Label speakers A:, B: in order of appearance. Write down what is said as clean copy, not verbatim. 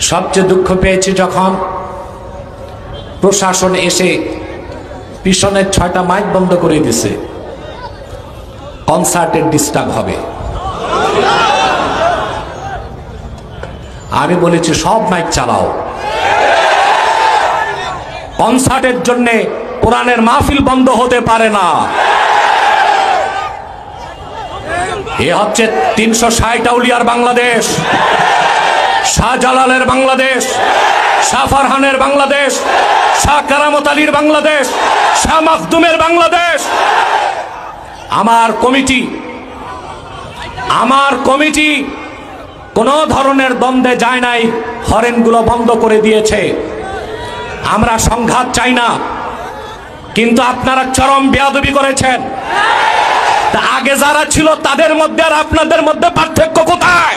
A: সবচেয়ে দুঃখ পেয়েছি যখন প্রশাসন এসে পিছনের 6টা মাইক বন্ধ করে দিছে, কনসার্টের ডিস্টার্ব হবে। আমি বলেছি সব মাইক চালাও, কনসার্টের জন্য কোরআনের মাহফিল বন্ধ হতে পারে না। এ হচ্ছে 360 আউলিয়ার বাংলাদেশ, শাহজালালের বাংলাদেশ, শাহ ফারহানের বাংলাদেশ, শাহ কারামত আলীর বাংলাদেশ, শাহ মাখদুমের বাংলাদেশ। আমার কমিটি কোন ধরনের দ্বন্দ্বে যায় নাই, হরেনগুলো বন্ধ করে দিয়েছে। আমরা সংঘাত চাই না, কিন্তু আপনারা চরম বেয়াদবি করেছেন। তা আগে যারা ছিল তাদের মধ্যে আর আপনাদের মধ্যে পার্থক্য কোথায়?